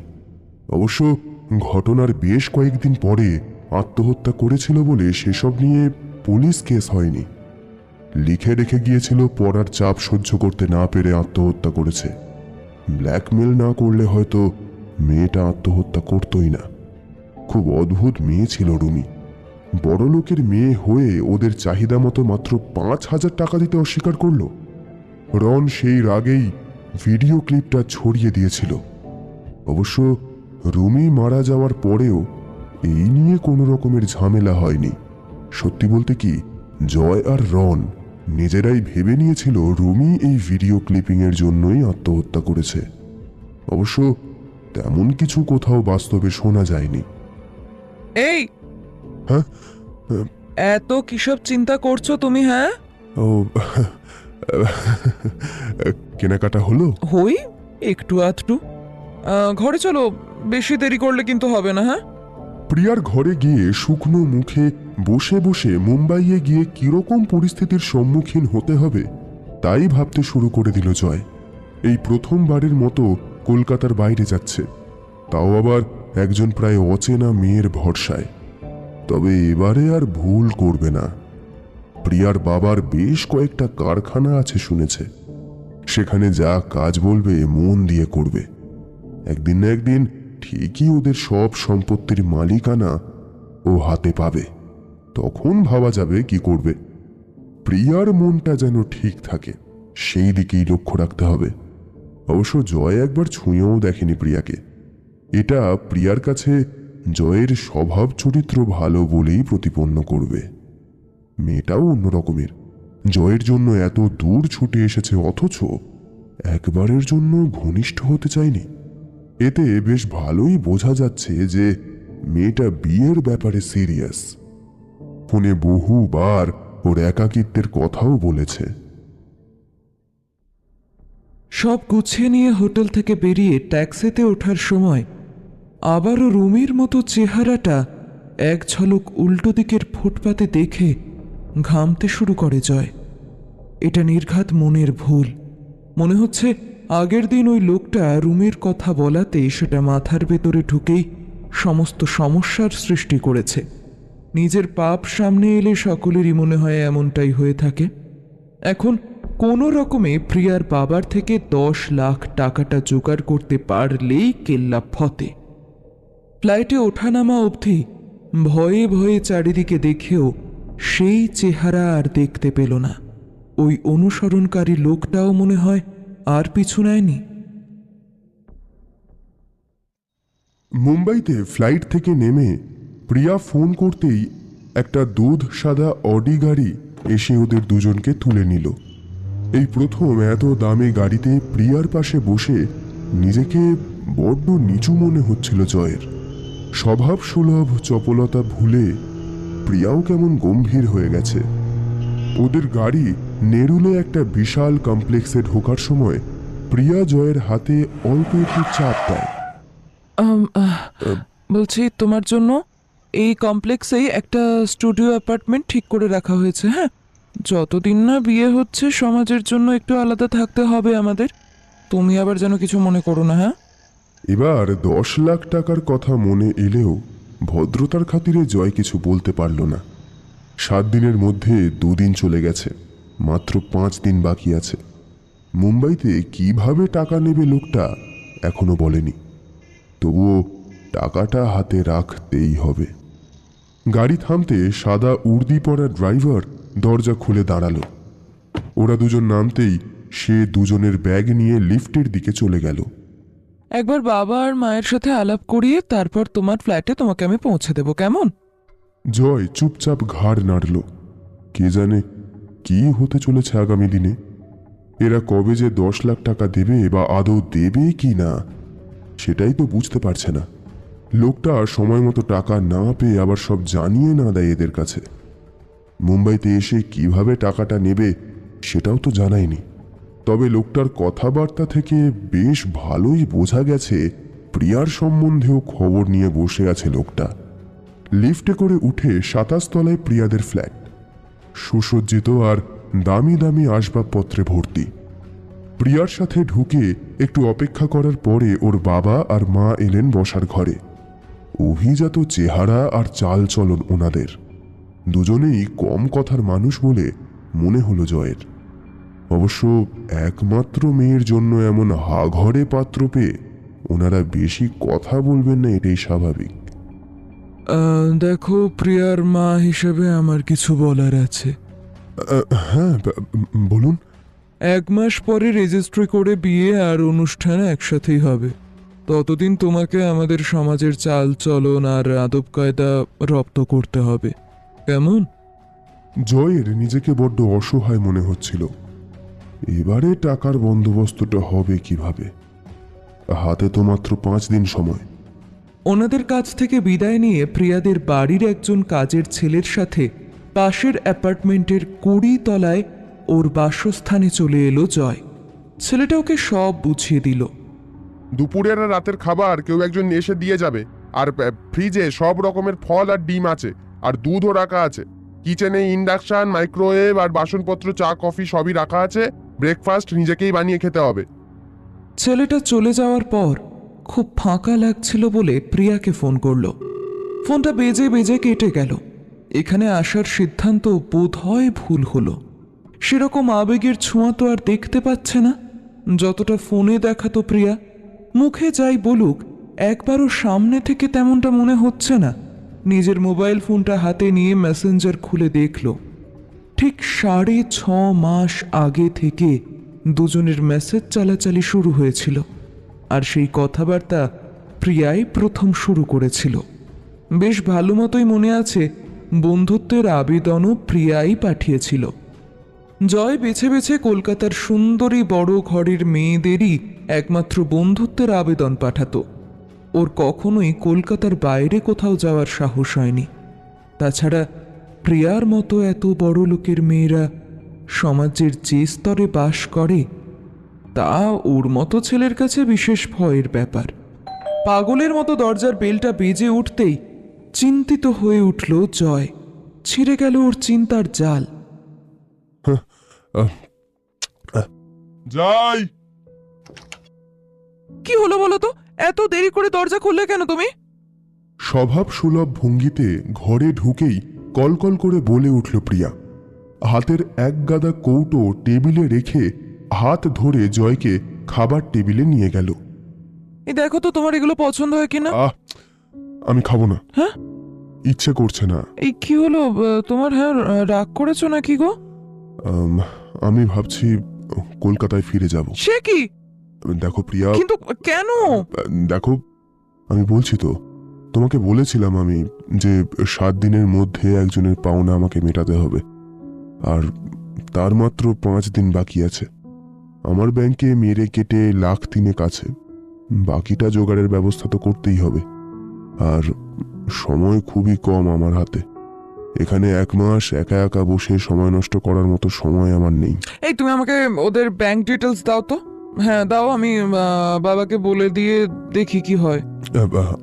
অবশ্য ঘটনার বেশ কয়েকদিন পরে আত্মহত্যা করেছিল বলে সেসব নিয়ে পুলিশ কেস হয়নি। লিখে রেখে গিয়েছিল পড়ার চাপ সহ্য করতে না পেরে আত্মহত্যা করেছে। ব্ল্যাকমেল না করলে হয়তো মেয়েটা আত্মহত্যা করতই না। খুব অদ্ভুত মেয়ে ছিল রুমি। বড় লোকের মেয়ে হয়ে ওদের চাহিদা মতো মাত্র 5,000 টাকা দিতে অস্বীকার করলো। রন সেই রাগেই ভিডিও ক্লিপটা ছড়িয়ে দিয়েছিল। অবশ্য রুমি মারা যাওয়ার পরেও এই নিয়ে কোনো রকমের ঝামেলা হয়নি। সত্যি বলতে কি, জয় আর রন নিজেরাই ভেবে নিয়েছিল রুমি এই ভিডিও ক্লিপিংয়ের জন্যই আত্মহত্যা করেছে। অবশ্য তেমন কিছু কোথাও বাস্তবে শোনা যায়নি। এই হ্যাঁ, এত কিসব চিন্তা করছো তুমি? হ্যাঁ, ও কেনাকাটা হলো? হই একটু আধটু। ঘরে চলো, বেশি দেরি করলে কিন্তু হবে না। হ্যাঁ, প্রিয়ার ঘরে গিয়ে শুকনো মুখে বসে বসে মুম্বাইয়ে গিয়ে কিরকম পরিস্থিতির সম্মুখীন হতে হবে তাই ভাবতে শুরু করে দিল জয়। এই প্রথমবারের মতো কলকাতার বাইরে যাচ্ছে, তাও আবার একজন প্রায় অচেনা মেয়ের ভরসায়। তবে এবারে আর ভুল করবে না। প্রিয়ার বাবার বেশ কয়েকটা কারখানা আছে শুনেছে, সেখানে যা কাজ বলবে মন দিয়ে করবে। একদিন না একদিন ঠিকই ওদের সব সম্পত্তির মালিকানা ও হাতে পাবে। তখন ভাবা যাবে কি করবে। প্রিয়ার মনটা যেন ঠিক থাকে সেই দিকেই লক্ষ্য রাখতে হবে। অবশ্য জয় একবার ছুঁয়েও দেখেনি প্রিয়াকে। এটা প্রিয়ার কাছে জয়ের স্বভাব চরিত্র ভালো বলেই প্রতিপন্ন করবে। মেয়েটাও অন্যরকমের, জয়ের জন্য এত দূর ছুটে এসেছে অথচ একবারের জন্য ঘনিষ্ঠ হতে চায়নি। এতে বেশ ভালোই বোঝা যাচ্ছে যে মেয়েটা বিয়ের ব্যাপারে সিরিয়াস। ফোনে বহুবার ওর একাকিত্বের কথাও বলেছে। সব গুছিয়ে নিয়ে হোটেল থেকে বেরিয়ে ট্যাক্সিতে ওঠার সময় আবারও রুমির মতো চেহারাটা এক ঝলক উল্টো দিকের ফুটপাতে দেখে ঘামতে শুরু করে জয়। এটা নির্ঘাত মনের ভুল। মনে হচ্ছে আগের দিন ওই লোকটা রুমির কথা বলাতে সেটা মাথার ভেতরে ঢুকেই সমস্ত সমস্যার সৃষ্টি করেছে। নিজের পাপ সামনে এলে সকলেরই মনে হয় এমনটাই হয়ে থাকে। এখন কোনো রকমে প্রিয়ার বাবার থেকে 10 লাখ টাকাটা জোগাড় করতে পারলেই কেল্লা ফতে। ফ্লাইটে ওঠানামা অবধি ভয়ে ভয়ে চারিদিকে দেখেও সেই চেহারা আর দেখতে পেল না। ওই অনুসরণকারী লোকটাও মনে হয় আর পিছু নেয়নি। মুম্বাইতে ফ্লাইট থেকে নেমে প্রিয়া ফোন করতেই একটা দুধ সাদা অডি গাড়ি এসে ওদের দুজনকে তুলে নিল। এই প্রথম এত দামি গাড়িতে প্রিয়ার পাশে বসে নিজেকে বড্ড নিচু মনে হচ্ছিল জয়ের। স্বভাব সুলভ চপলতা ভুলে প্রিয়াও কেমন গম্ভীর হয়ে গেছে। ওদের গাড়ি নেরুলে একটা বিশাল কমপ্লেক্সে ঢোকার সময় প্রিয়া জয়ের হাতে অল্প একটু চাপ দেয়। বলছি, তোমার জন্য এই কমপ্লেক্সেই একটা স্টুডিও অ্যাপার্টমেন্ট ঠিক করে রাখা হয়েছে। হ্যাঁ, যতদিন না বিয়ে হচ্ছে সমাজের জন্য একটু আলাদা থাকতে হবে আমাদের। তুমি আবার যেন কিছু মনে করো না। হ্যাঁ, এবার 10 লাখ টাকার কথা মনে এলেও ভদ্রতার খাতিরে জয় কিছু বলতে পারল না। 7 দিনের মধ্যে 2 দিন চলে গেছে, মাত্র 5 দিন বাকি আছে। মুম্বাইতে কিভাবে টাকা নেবে লোকটা এখনো বলেনি, তবুও টাকাটা হাতে রাখতেই হবে। গাড়ি থামতে সাদা উর্দি পরা ড্রাইভার দরজা খুলে দাঁড়ালো। ওরা দুজন নামতেই সে দুজনের ব্যাগ নিয়ে লিফটের দিকে চলে গেল। একবার বাবা আর মায়ের সাথে আলাপ করিয়ে তারপর তোমার ফ্ল্যাটে তোমাকে আমি পৌঁছে দেবো, কেমন? জয় চুপচাপ ঘাড় নাড়ল। কে জানে কি হতে চলেছে আগামী দিনে। এরা কবে যে 10 লাখ টাকা দেবে বা আদৌ দেবে কি না সেটাই তো বুঝতে পারছে না। লোকটা সময় মতো টাকা না পেয়ে আবার সব জানিয়ে না দেয় এদের কাছে। মুম্বাইতে এসে কিভাবে টাকাটা নেবে সেটাও তো জানায়নি। তবে লোকটার কথাবার্তা থেকে বেশ ভালোই বোঝা গেছে প্রিয়ার সম্বন্ধেও খবর নিয়ে বসে আছে লোকটা। লিফটে করে উঠে 27 তলায় প্রিয়াদের ফ্ল্যাট, সুসজ্জিত আর দামি দামি আসবাবপত্রে ভর্তি। প্রিয়ার সাথে ঢুকে একটু অপেক্ষা করার পরে ওর বাবা আর মা এলেন বসার ঘরে। অভিজাত চেহারা আর চাল চলন ওনাদের, দুজনেই কম কথার মানুষ বলে মনে হলো জয়ের। অবশ্য একমাত্র মেয়ের জন্য এমন হাঘরে পাত্র পেয়ে ওনারা বেশি কথা বলবেন না, এটাই স্বাভাবিক। দেখো, প্রিয়ার মা হিসেবে আমার কিছু বলার আছে। হ্যাঁ, বলুন। 1 মাস পরে রেজিস্ট্রি করে বিয়ে আর অনুষ্ঠান একসাথেই হবে। ততদিন তোমাকে আমাদের সমাজের চাল চলন আর আদব কায়দা রপ্ত করতে হবে, কেমন? জয়ের নিজেকে বড্ড অসহায় মনে হচ্ছিল। এবারে টাকার বন্দোবস্তটা হবে কিভাবে? হাতে তো মাত্র 5 দিন সময়। ওনাদের কাছ থেকে বিদায় নিয়ে প্রিয়াদের বাড়ির একজন কাজের ছেলের সাথে পাশের অ্যাপার্টমেন্টের 20 তলায় ওর বাসস্থানে চলে এলো জয়। ছেলেটা ওকে সব বুঝিয়ে দিল। দুপুরের আর রাতের খাবার কেউ একজন এসে দিয়ে যাবে। আর ফ্রিজে সব রকমের ফল আর ডিম আছে, আর দুধও রাখা আছে। কিচেনে ইন্ডাকশন, মাইক্রোওয়েভ আর বাসনপত্র, চা কফি সবই রাখা আছে। ব্রেকফাস্ট নিজেকেই বানিয়ে খেতে হবে। ছেলেটা চলে যাওয়ার পর খুব ফাঁকা লাগছিল বলে প্রিয়াকে ফোন করলো। ফোনটা বেজে বেজে কেটে গেল। এখানে আসার সিদ্ধান্ত বোধহয় ভুল হলো। সেরকম আবেগের ছোঁয়া তো আর দেখতে পাচ্ছে না যতটা ফোনে দেখাতো প্রিয়া। মুখে যাই বলুক, একবারও সামনে থেকে তেমনটা মনে হচ্ছে না। নিজের মোবাইল ফোনটা হাতে নিয়ে মেসেঞ্জার খুলে দেখল। ঠিক 6.5 মাস আগে থেকে দুজনের মেসেজ চালাচালি শুরু হয়েছিল, আর সেই কথাবার্তা প্রিয়াই প্রথম শুরু করেছিল। বেশ ভালো মতোই মনে আছে, বন্ধুত্বের আবেদনও প্রিয়াই পাঠিয়েছিল। জয় বেছে বেছে কলকাতার সুন্দরী বড় ঘরের মেয়েদেরই একমাত্র বন্ধুত্বের আবেদন পাঠাতো। ওর কখনোই কলকাতার বাইরে কোথাও যাওয়ার সাহস হয়নি। তাছাড়া প্রিয়ার মতো এত বড় লোকের মেয়েরা সমাজের যে স্তরে বাস করে তা ওর মতো ছেলের কাছে বিশেষ ভয়ের ব্যাপার। পাগলের মতো দরজার বেলটা বেজে উঠতেই চিন্তিত হয়ে উঠল জয়। ছিঁড়ে গেল ওর চিন্তার জাল। যাই। কি হলো বলো তো? এত দেরি করে দরজা খুললে কেন তুমি? স্বভাব সুলভ ভঙ্গিতে ঘরে ঢুকেই কলকল করে বলে উঠল প্রিয়া। হাতের এক গাদা কৌটো টেবিলে রেখে হাত ধরে জয়কে খাবার টেবিলে নিয়ে গেল। এই দেখো তো তোমার এগুলো পছন্দ হয় কিনা। আমি খাবো না। হ্যাঁ, ইচ্ছে করছে না। এই কি হলো তোমার? হ্যাঁ, রাগ করেছো নাকি গো? আমি ভাবছি কলকাতায় ফিরে যাব। সে কি? দেখো প্রিয়া, কিন্তু কেন? দেখো, আমি বলছি তো, তোমাকে বলেছিলাম আমি যে 7 দিনের মধ্যে একজনের পাওনা আমাকে মেটাতে হবে, আর তার মাত্র 5 দিন বাকি আছে। আমার ব্যাংকে মেরে কেটে 1,03,000 আছে। বাকিটা জোগাড়ের ব্যবস্থা তো করতেই হবে, আর সময় খুবই কম আমার হাতে। এখানে 1 মাস একা একা বসে সময় নষ্ট করার মতো সময় আমার নেই। এই তুমি আমাকে ওদের ব্যাংক ডিটেলস দাও তো। হ্যাঁ দাও, আমি বাবাকে বলে দিয়ে দেখি কি হয়।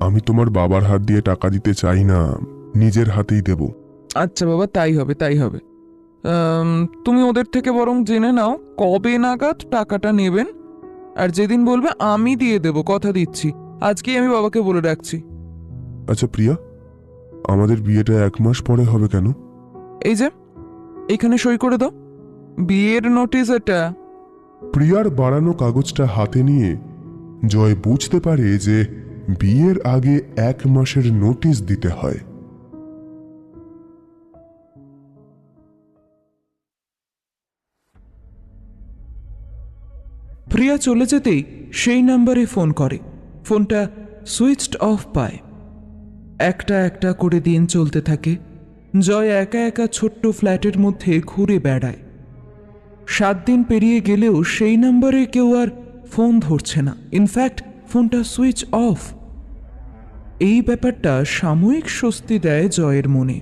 আমি তোমার বাবার হাত দিয়ে টাকা দিতে চাই না, নিজের হাতেই দেব। আচ্ছা বাবা, তাই হবে তাই হবে। তুমি ওদের থেকে বরং জেনে নাও কবে নাগাদ টাকাটা নেবেন, আর যেদিন বলবে আমি দিয়ে দেব, কথা দিচ্ছি। আজকেই আমি বাবাকে বলে রাখছি। আচ্ছা প্রিয়া, আমাদের বিয়েটা 1 মাস পরে হবে কেন? এই যে এখানে সই করে দাও, বিয়ের নোটিশ এটা। প্রিয়ার বাড়ানো কাগজটা হাতে নিয়ে জয় বুঝতে পারে যে বিয়ের আগে 1 মাসের নোটিশ দিতে হয়। প্রিয়া চলে যেতেই সেই নাম্বারে ফোন করে। ফোনটা সুইচড অফ পায়। একটা একটা করে দিন চলতে থাকে। জয় একা একা ছোট্ট ফ্ল্যাটের মধ্যে ঘুরে বেড়ায়। 7 দিন পেরিয়ে গেলেও সেই নাম্বারে কেউ আর ফোন ধরছে না। ইনফ্যাক্ট ফোনটা সুইচ অফ। এই ব্যাপারটা সাময়িক স্বস্তি দেয় জয়ের মনে।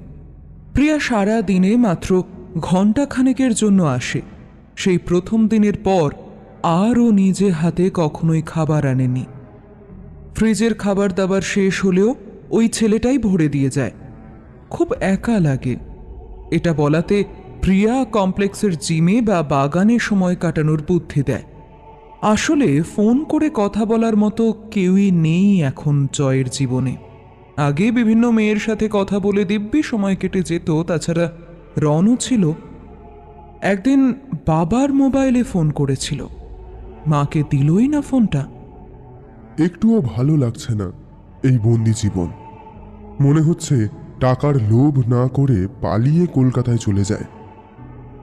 প্রিয়া সারা দিনে মাত্র ঘণ্টাখানেকের জন্য আসে। সেই প্রথম দিনের পর আরও নিজে হাতে কখনোই খাবার আনেনি। ফ্রিজের খাবার দাবার শেষ হলেও ওই ছেলেটাই ভরে দিয়ে যায়। খুব একা লাগে। এটা বলাতে প্রিয়া কমপ্লেক্সের জিমে বা বাগানে সময় কাটানোর বুদ্ধি দেয়। আসলে ফোন করে কথা বলার মতো কেউই নেই এখন জয়ের জীবনে। আগে বিভিন্ন মেয়ের সাথে কথা বলে দিব্যি সময় কেটে যেত। তাছাড়া রনও ছিল। একদিন বাবার মোবাইলে ফোন করেছিল, মাকে দিলই না ফোনটা। একটুও ভালো লাগছে না এই বন্দি জীবন। মনে হচ্ছে টাকার লোভ না করে পালিয়ে কলকাতায় চলে যায়।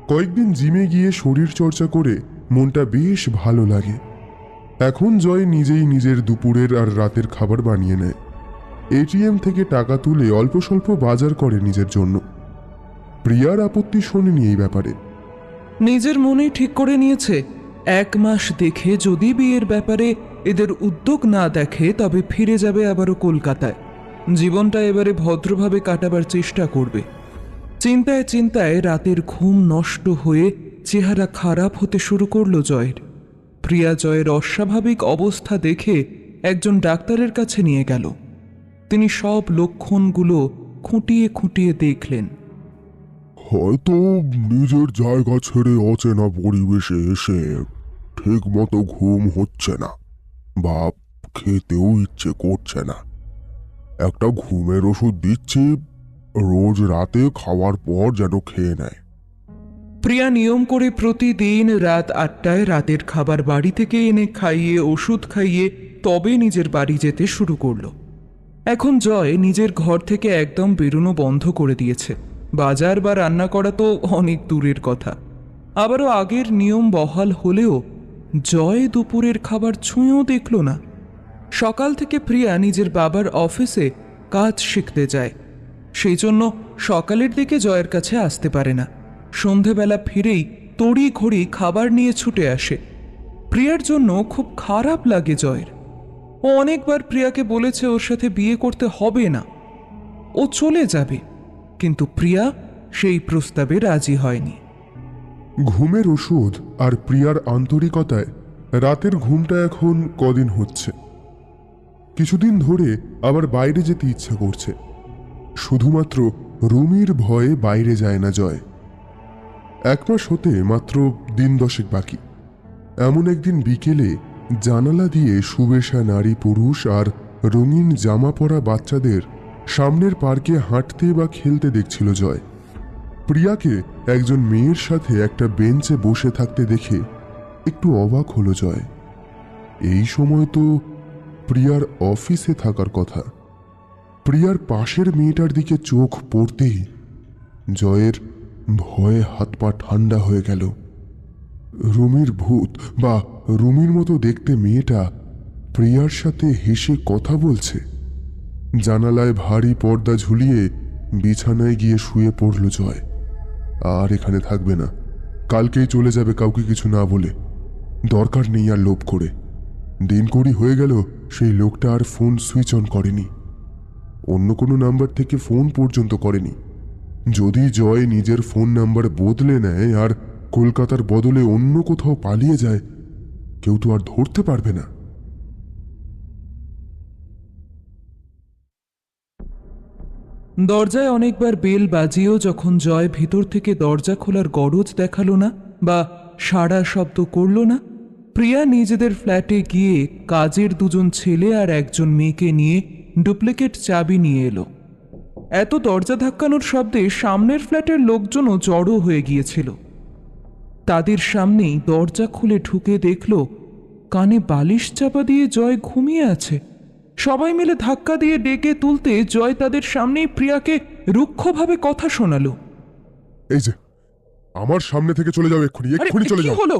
কয়েকদিন জিমে গিয়ে শরীর চর্চা করে মনটা বেশ ভালো লাগে। এখন জয় নিজেই নিজের দুপুরের আর রাতের খাবার বানিয়ে নেয়। এটিএম থেকে টাকা তুলে অল্প স্বল্প বাজার করে নিজের জন্য। প্রিয়ার আপত্তি শোনেনি এই ব্যাপারে। নিজের মনেই ঠিক করে নিয়েছে 1 মাস দেখে যদি বিয়ের ব্যাপারে এদের উদ্যোগ না দেখে তবে ফিরে যাবে আবারও কলকাতায়। জীবনটা এবারে ভদ্রভাবে কাটাবার চেষ্টা করবে। চিন্তায় চিন্তায় রাতের ঘুম নষ্ট হয়ে চেহারা খারাপ হতে শুরু করলো জয়ের। প্রিয়া জয়ের অস্বাভাবিক অবস্থা দেখে একজন ডাক্তারের কাছে নিয়ে গেল। তিনি সব লক্ষণগুলো খুঁটিয়ে খুঁটিয়ে দেখলেন। হয়তো নিজের জায়গা ছেড়ে অচেনা পরিবেশে এসে ঠিক মতো ঘুম হচ্ছে না, বা খেতেও ইচ্ছে করছে না। একটা ঘুমের ওষুধ দিচ্ছি, রোজ রাতে খাওয়ার পর যেন খেয়ে নেয়। প্রিয়া নিয়ম করে প্রতিদিন রাত 8টায় রাতের খাবার বাড়ি থেকে এনে খাইয়ে ওষুধ খাইয়ে তবে নিজের বাড়ি যেতে শুরু করলো। এখন জয় নিজের ঘর থেকে একদম বেরোনো বন্ধ করে দিয়েছে। বাজার বা রান্না করা তো অনেক দূরের কথা। আবারও আগের নিয়ম বহাল হলেও জয় দুপুরের খাবার ছুঁয়েও দেখল না। সকাল থেকে প্রিয়া নিজের বাবার অফিসে কাজ শিখতে যায়, সেই জন্য সকালের দিকে জয়ের কাছে আসতে পারে না। সন্ধেবেলা ফিরেই তড়ি ঘড়ি খাবার নিয়ে ছুটে আসে। প্রিয়ার জন্য খুব খারাপ লাগে জয়ের। ও অনেকবার প্রিয়াকে বলেছে ওর সাথে বিয়ে করতে হবে না, ও চলে যাবে, কিন্তু প্রিয়া সেই প্রস্তাবে রাজি হয়নি। ঘুমের ওষুধ আর প্রিয়ার আন্তরিকতায় রাতের ঘুমটা এখন কদিন হচ্ছে। কিছুদিন ধরে আবার বাইরে যেতে ইচ্ছা করছে। শুধুমাত্র রুমির ভয়ে বাইরে যায় না জয়। 1 মাস হতে মাত্র দিন 10 বাকি। এমন একদিন বিকেলে জানালা দিয়ে সুবেশা নারী পুরুষ আর রঙিন জামা পরা বাচ্চাদের সামনের পার্কে হাঁটতে বা খেলতে দেখছিল জয়। প্রিয়াকে একজন মেয়ের সাথে একটা বেঞ্চে বসে থাকতে দেখে একটু অবাক হলো জয়। এই সময় তো প্রিয়ার অফিসে থাকার কথা। প্রিয়ার পাশের মেয়েটার দিকে চোখ পড়তেই জয়ের ভয়ে হাত পা ঠান্ডা হয়ে গেল। রুমির ভূত বা রুমির মতো দেখতে মেয়েটা প্রিয়ার সাথে হেসে কথা বলছে। জানালায় ভারী পর্দা ঝুলিয়ে বিছানায় গিয়ে শুয়ে পড়ল জয়। আর এখানে থাকবে না, কালকেই চলে যাবে কাউকে কিছু না বলে। দরকার নেই আর লোভ করে। দিন কুড়ি হয়ে গেল সেই লোকটা আর ফোন সুইচ অন করেনি, অন্য কোনো নাম্বার থেকে ফোন পর্যন্ত করেনি। যদি জয় নিজের ফোন নাম্বার বদলে নেয় আর কলকাতার বদলে অন্য কোথাও পালিয়ে যায়, কেউ তো আর ধরতে পারবে না। দরজায় অনেকবার বেল বাজিয়েও যখন জয় ভিতর থেকে দরজা খোলার গরজ দেখালো না বা সাড়া শব্দ করল না, প্রিয়া নিজেদের ফ্ল্যাটে গিয়ে কাজের 2জন ছেলে আর একজন মেয়েকে নিয়ে ডুপ্লিকেট চাবি নিয়ে এলো। এত দরজা ধাক্কানোর শব্দে সামনের ফ্ল্যাটের লোকজনও জড়ো হয়ে গিয়েছিল। তাদের সামনেই দরজা খুলে ঢুকে দেখল কানে বালিশ চাপা দিয়ে জয় ঘুমিয়ে আছে। সবাই মিলে ধাক্কা দিয়ে ডেকে তুলতে জয় তাদের সামনেই প্রিয়াকে রুক্ষভাবে কথা শোনালো। এই যে, আমার সামনে থেকে চলে যাও, এক্ষুনি এক্ষুনি চলে যাও। হলো?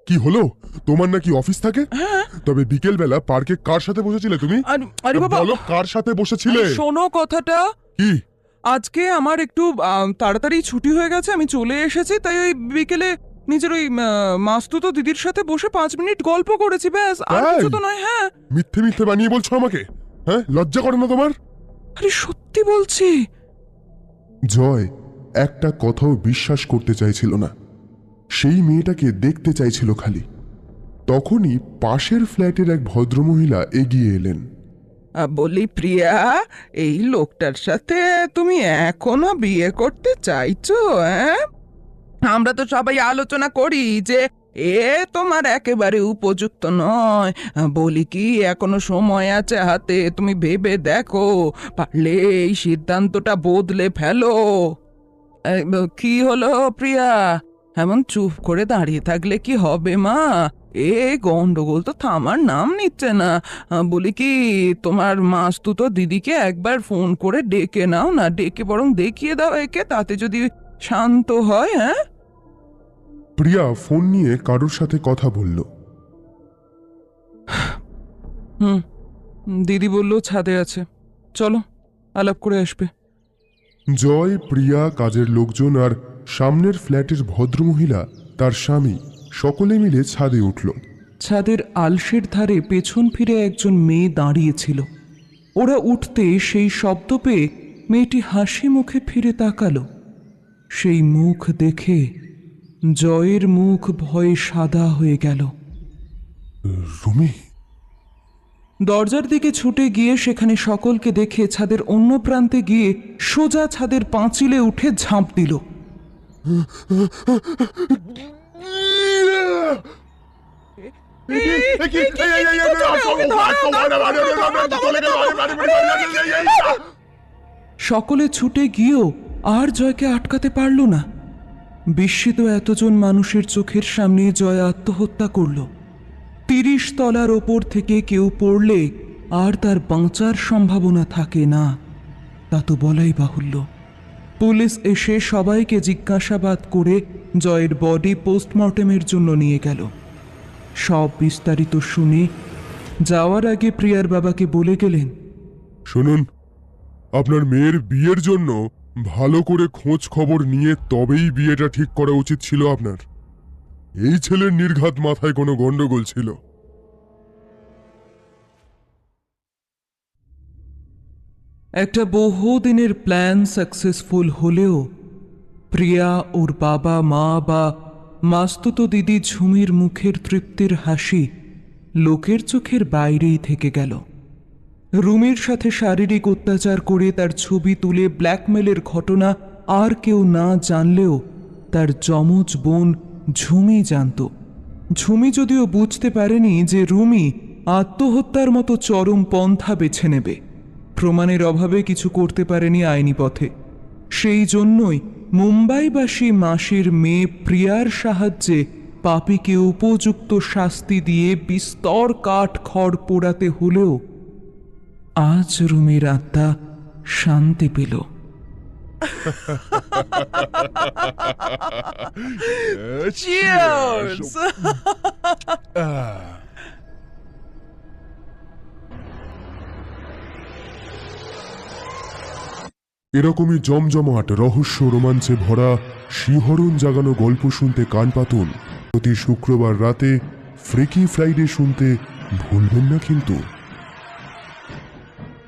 কি হলো? তোমার নাকি অফিস থাকে? হ্যাঁ। তবে বিকেল বেলা পার্কে কার সাথে বসেছিলে তুমি? আরে বাবা, বলো, কার সাথে বসেছিলে? শোনো কথাটা। কি? আজকে আমার একটু তাড়াতাড়ি ছুটি হয়ে গেছে, আমি চলে এসেছি, তাই ওই বিকেলে নিজের ওই মাস্তুতো দিদির সাথে বসে 5 মিনিট গল্প করেছি, ব্যাস, আর কিছু তো নয়। হ্যাঁ। মিথ্যে মিথ্যে বানিয়ে বলছো আমাকে? হ্যাঁ, লজ্জা করে না তোমার? আরে সত্যি বলছি। জয় একটা কথাও বিশ্বাস করতে চাইছিল না। সেই মেয়েটাকে দেখতে চাইছিল খালি। তখনই পাশের ফ্ল্যাটের এক ভদ্রমহিলা এগিয়ে এলেন। বলি প্রিয়া, এই লোকটার সাথে তুমি এখনো বিয়ে করতে চাইছো? হ্যাঁ, আমরা তো সবাই আলোচনা করি যে এ তোমার একেবারে উপযুক্ত নয়। বলি কি, এখনো সময় আছে হাতে, তুমি ভেবে দেখো, পারলে এই সিদ্ধান্তটা বদলে ফেলো। কি হলো প্রিয়া? এমন চুপ করে দাঁড়িয়ে থাকলে কি হবে মা? এ গন্ডগোল তো থামার নাম নিচ্ছে না। বলি কি, তোমার মাস্তুতো দিদিকে একবার ফোন করে ডেকে নাও না, ডেকে বরং দেখিয়ে দাও একে, তাতে যদি শান্ত হয়। হ্যাঁ, প্রিয়া ফোন নিয়ে কারোর সাথে কথা বলল। হুম, দিদি বলল ছাদে আছে, চলো আলাপ করে আসবে। জয়, প্রিয়া, কাজের লোকজন আর সামনের ফ্ল্যাটের ভদ্রমহিলা তার স্বামী সকলে মিলে ছাদে উঠল। ছাদের আলসের ধারে পেছন ফিরে একজন মেয়ে দাঁড়িয়েছিল। ওরা উঠতে সেই শব্দ পেয়ে মেয়েটি হাসি মুখে ফিরে তাকালো। সেই মুখ দেখে জয়ের মুখ ভয়ে সাদা হয়ে গেল। রুমি? দরজার দিকে ছুটে গিয়ে সেখানে সকলকে দেখে ছাদের অন্য প্রান্তে গিয়ে সোজা ছাদের পাঁচিলে উঠে ঝাঁপ দিল। সকলে ছুটে গিয়েও আর জয়কে আটকাতে পারল না। বিস্মিত এতজন মানুষের চোখের সামনে জয় আত্মহত্যা করল। 30 তলার ওপর থেকে কেউ পড়লে আর তার বাঁচার সম্ভাবনা থাকে না, তা তো বলাই বাহুল্য। পুলিশ এসে সবাইকে জিজ্ঞাসাবাদ করে জয়ের বডি পোস্টমর্টেমের জন্য নিয়ে গেল। সব বিস্তারিত শুনে যাওয়ার আগে প্রিয়ার বাবাকে বলে গেলেন, শুনুন, আপনার মেয়ের বিয়ের জন্য ভালো করে খোঁজ খবর নিয়ে তবেই বিয়েটা ঠিক করা উচিত ছিল আপনার। এই ছেলের নির্ঘাত মাথায় কোনো গন্ডগোল ছিল। একটা বহুদিনের প্ল্যান সাকসেসফুল হলেও প্রিয়া, ওর বাবা মা বা মাস্তুতো দিদি ঝুমির মুখের তৃপ্তির হাসি লোকের চোখের বাইরেই থেকে গেল। রুমির সাথে শারীরিক অত্যাচার করে তার ছবি তুলে ব্ল্যাকমেলের ঘটনা আর কেউ না জানলেও তার যমজ বোন ঝুমি জানত। ঝুমি যদিও বুঝতে পারেনি যে রুমি আত্মহত্যার মতো চরম পন্থা বেছে নেবে, প্রমাণের অভাবে কিছু করতে পারেনি আইনি পথে। সেই জন্যই মুম্বাইবাসী মাসির মেয়ে প্রিয়ার সাহায্যে পাপীকে উপযুক্ত শাস্তি দিয়ে বিস্তর কাঠ খড় পোড়াতে হলেও আজ রুমির আত্মা শান্তি পেল। Cheers! এরকমই জমজমাট রহস্য রোমাঞ্চে ভরা শিহরণ জাগানো গল্প শুনতে কান পাতুন প্রতি শুক্রবার রাতে ফ্রিকি ফ্রাইডে শুনতে ভুলবেন না কিন্তু।